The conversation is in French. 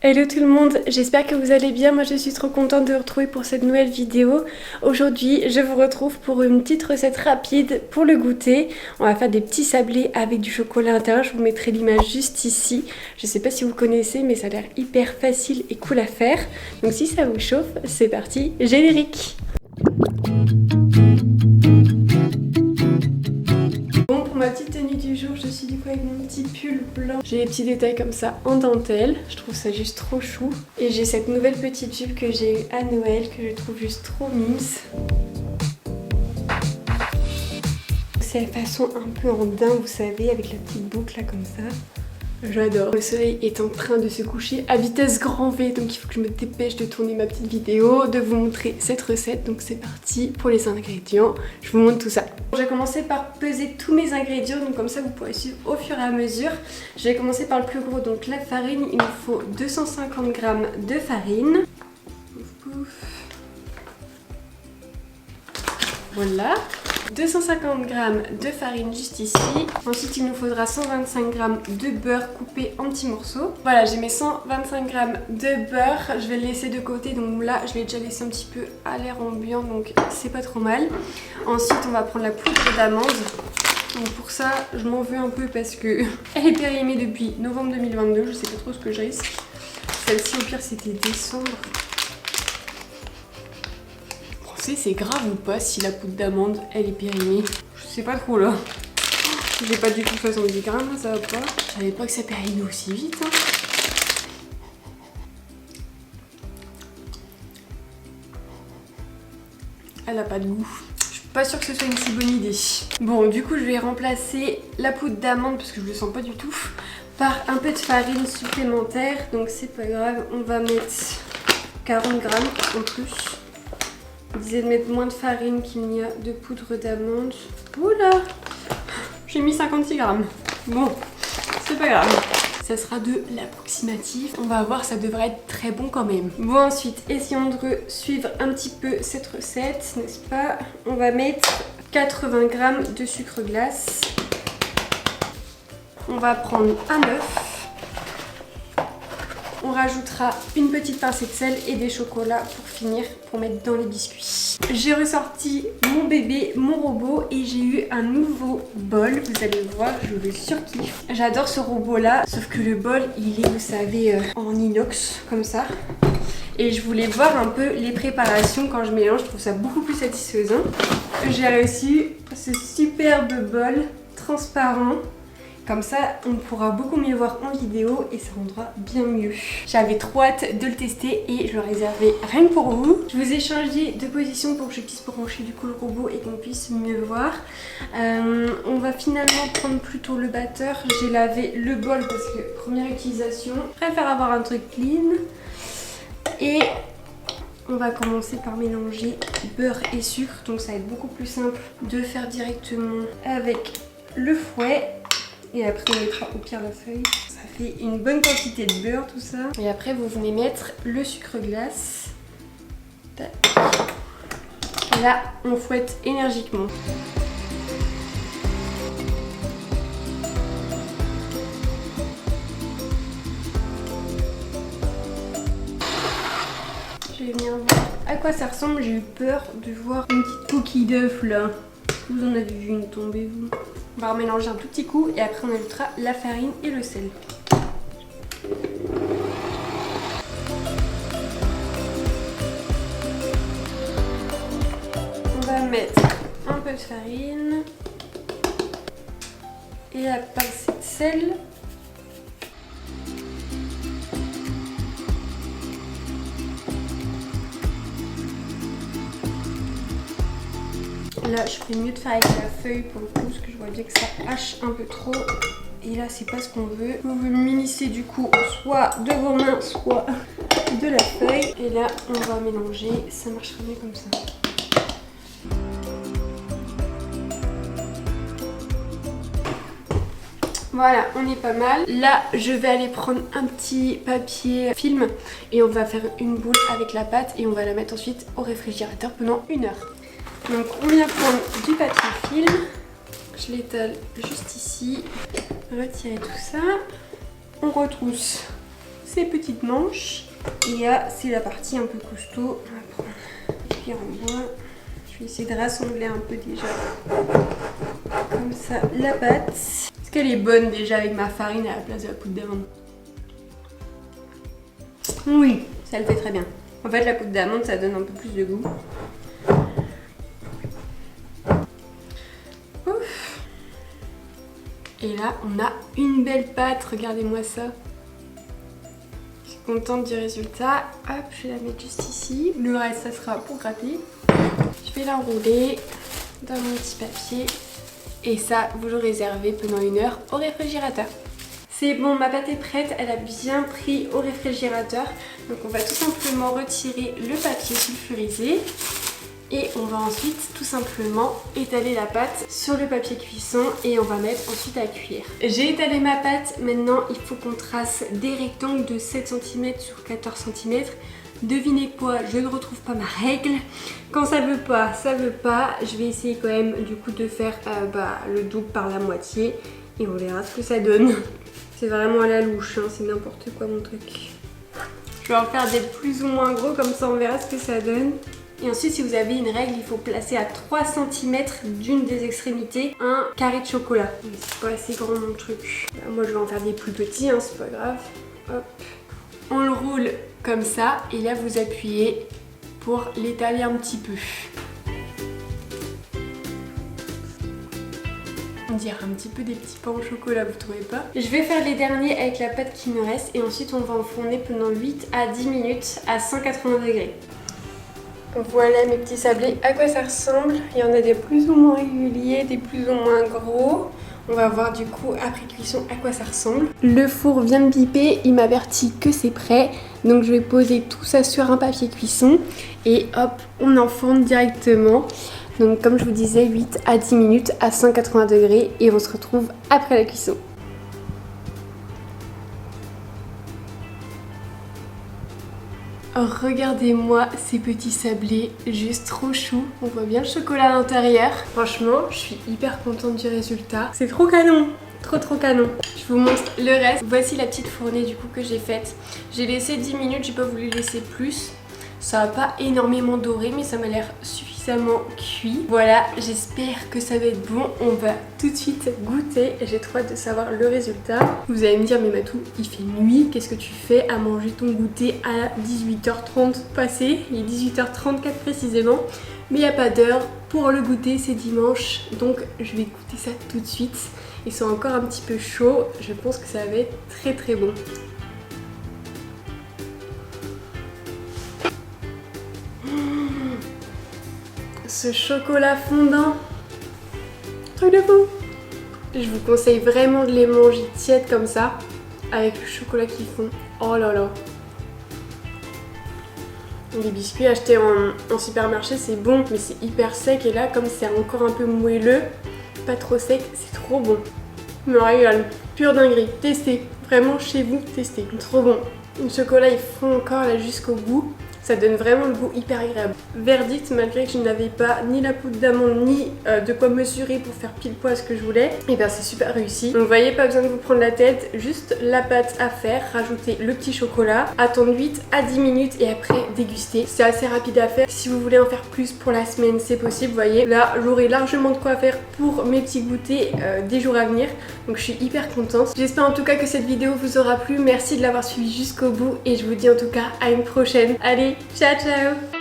Hello tout le monde, j'espère que vous allez bien. Moi je suis trop contente de vous retrouver pour cette nouvelle vidéo. Aujourd'hui je vous retrouve pour une petite recette rapide pour le goûter. On va faire des petits sablés avec du chocolat à l'intérieur. Je vous mettrai l'image juste ici. Je sais pas si vous connaissez mais ça a l'air hyper facile et cool à faire. Donc si ça vous chauffe, c'est parti, générique. Bon, pour ma petite tenue du jour, je suis du coup avec mon petit pull blanc. J'ai des petits détails comme ça en dentelle, je trouve ça juste trop chou. Et j'ai cette nouvelle petite jupe que j'ai eue à Noël, que je trouve juste trop mimes. C'est la façon un peu en daim, vous savez, avec la petite boucle là comme ça. J'adore. Le soleil est en train de se coucher à vitesse grand V, donc il faut que je me dépêche de tourner ma petite vidéo, de vous montrer cette recette. Donc c'est parti pour les ingrédients, je vous montre tout ça. Je vais commencer par peser tous mes ingrédients, donc comme ça vous pourrez suivre au fur et à mesure. Je vais commencer par le plus gros, donc la farine. Il nous faut 250 g de farine. Pouf, pouf. Voilà. 250 g de farine juste ici. Ensuite il nous faudra 125 g de beurre coupé en petits morceaux. Voilà, j'ai mes 125 g de beurre. Je vais le laisser de côté, donc là je l'ai déjà laissé un petit peu à l'air ambiant, donc c'est pas trop mal. Ensuite on va prendre la poudre d'amande. Donc pour ça je m'en veux un peu parce que elle est périmée depuis novembre 2022. Je sais pas trop ce que je risque. Celle-ci au pire c'était décembre. C'est grave ou pas si la poudre d'amande elle est périmée? Je sais pas trop là. J'ai pas du tout 70 g, ça va pas. Je savais pas que ça périmait aussi vite. Hein. Elle a pas de goût. Je suis pas sûre que ce soit une si bonne idée. Bon, du coup je vais remplacer la poudre d'amande parce que je le sens pas du tout par un peu de farine supplémentaire. Donc c'est pas grave, on va mettre 40 g en plus. Je disais de mettre moins de farine qu'il n'y a de poudre d'amande. Oula, j'ai mis 56 g. Bon, c'est pas grave. Ça sera de l'approximatif. On va voir, ça devrait être très bon quand même. Bon, ensuite, essayons de suivre un petit peu cette recette, n'est-ce pas? On va mettre 80 g de sucre glace. On va prendre un œuf. On rajoutera une petite pincée de sel et des chocolats pour finir, pour mettre dans les biscuits. J'ai ressorti mon bébé, mon robot, et j'ai eu un nouveau bol. Vous allez voir, je le surkiffe. J'adore ce robot là, sauf que le bol il est, vous savez, en inox comme ça. Et je voulais voir un peu les préparations quand je mélange, je trouve ça beaucoup plus satisfaisant. J'ai reçu ce superbe bol transparent. Comme ça, on pourra beaucoup mieux voir en vidéo et ça rendra bien mieux. J'avais trop hâte de le tester et je le réservais rien que pour vous. Je vous ai changé de position pour que je puisse brancher du coup le robot et qu'on puisse mieux voir. On va finalement prendre plutôt le batteur. J'ai lavé le bol parce que première utilisation. Je préfère avoir un truc clean. Et on va commencer par mélanger beurre et sucre. Donc ça va être beaucoup plus simple de faire directement avec le fouet. Et après on mettra au pire la feuille. Ça fait une bonne quantité de beurre tout ça. Et après vous venez mettre le sucre glace. Là on fouette énergiquement. Je vais venir voir à quoi ça ressemble. J'ai eu peur de voir une petite coquille d'œuf là. Vous en avez vu une tomber vous? On va remélanger un tout petit coup et après on ajoutera la farine et le sel. On va mettre un peu de farine et la pincée de sel. Là, je ferais mieux de faire avec la feuille pour le coup, parce que je vois bien que ça hache un peu trop. Et là, c'est pas ce qu'on veut. Vous vous munissez du coup soit de vos mains, soit de la feuille. Et là, on va mélanger. Ça marchera mieux comme ça. Voilà, on est pas mal. Là, je vais aller prendre un petit papier film et on va faire une boule avec la pâte et on va la mettre ensuite au réfrigérateur pendant 1 heure. Donc on vient prendre du papier film, je l'étale juste ici, retirer tout ça, on retrousse ces petites manches. Et là, c'est la partie un peu costaud. On va prendre une cuillère en bois. Je vais essayer de rassembler un peu déjà. Comme ça, la pâte. Est-ce qu'elle est bonne déjà avec ma farine à la place de la poudre d'amande? Oui, ça le fait très bien. En fait, la poudre d'amande, ça donne un peu plus de goût. Ouf. Et là, on a une belle pâte. Regardez-moi ça. Je suis contente du résultat. Hop, je vais la mettre juste ici. Le reste, ça sera pour gratter. Je vais l'enrouler dans mon petit papier. Et ça, vous le réservez pendant 1 heure au réfrigérateur. C'est bon, ma pâte est prête, elle a bien pris au réfrigérateur. Donc on va tout simplement retirer le papier sulfurisé. Et on va ensuite tout simplement étaler la pâte sur le papier cuisson et on va mettre ensuite à cuire. J'ai étalé ma pâte, maintenant il faut qu'on trace des rectangles de 7 cm sur 14 cm. Devinez quoi, je ne retrouve pas ma règle. Quand ça veut pas, ça veut pas. Je vais essayer quand même du coup de faire le double par la moitié et on verra ce que ça donne. C'est vraiment à la louche, hein, c'est n'importe quoi mon truc. Je vais en faire des plus ou moins gros, comme ça on verra ce que ça donne. Et ensuite, si vous avez une règle, il faut placer à 3 cm d'une des extrémités un carré de chocolat. Mais c'est pas assez grand mon truc. Moi je vais en faire des plus petits, hein, c'est pas grave. Hop. On le roule comme ça et là vous appuyez pour l'étaler un petit peu. On dirait un petit peu des petits pains au chocolat, vous trouvez pas? Je vais faire les derniers avec la pâte qui me reste et ensuite on va enfourner pendant 8 à 10 minutes à 180 degrés. Voilà mes petits sablés, à quoi ça ressemble? Il y en a des plus ou moins réguliers, des plus ou moins gros. On va voir du coup après cuisson à quoi ça ressemble. Le four vient de biper, il m'avertit que c'est prêt. Donc je vais poser tout ça sur un papier cuisson et hop, on enfourne directement. Donc comme je vous disais, 8 à 10 minutes à 180 degrés et on se retrouve après la cuisson. Regardez-moi ces petits sablés, juste trop chou. On voit bien le chocolat à l'intérieur. Franchement, je suis hyper contente du résultat. C'est trop canon, trop canon. Je vous montre le reste. Voici la petite fournée du coup que j'ai faite. J'ai laissé 10 minutes, j'ai pas voulu laisser plus. Ça va pas énormément doré, mais ça m'a l'air suffisamment cuit. Voilà, j'espère que ça va être bon. On va tout de suite goûter. J'ai trop hâte de savoir le résultat. Vous allez me dire, mais Matou, il fait nuit. Qu'est-ce que tu fais à manger ton goûter à 18h30 passé? Il est 18h34 précisément. Mais il n'y a pas d'heure. Pour le goûter, c'est dimanche. Donc, je vais goûter ça tout de suite. Ils sont encore un petit peu chauds. Je pense que ça va être très bon. Ce chocolat fondant, truc de fou. Je vous conseille vraiment de les manger tièdes comme ça, avec le chocolat qui fond. Oh là là. Les biscuits achetés en supermarché, c'est bon, mais c'est hyper sec. Et là, comme c'est encore un peu moelleux, pas trop sec, c'est trop bon. Je me régale. Pure dinguerie. Testez. Vraiment chez vous, testez. Trop bon. Le chocolat, il fond encore là jusqu'au bout. Ça donne vraiment le goût hyper agréable. Verdict, malgré que je n'avais pas ni la poudre d'amande ni de quoi mesurer pour faire pile poil ce que je voulais, et bien c'est super réussi. Donc vous voyez, pas besoin de vous prendre la tête, juste la pâte à faire, rajouter le petit chocolat, attendre 8 à 10 minutes et après déguster. C'est assez rapide à faire. Si vous voulez en faire plus pour la semaine, c'est possible, vous voyez. Là, j'aurai largement de quoi faire pour mes petits goûters des jours à venir. Donc je suis hyper contente. J'espère en tout cas que cette vidéo vous aura plu. Merci de l'avoir suivi jusqu'au bout et je vous dis en tout cas à une prochaine. Allez, ciao ciao!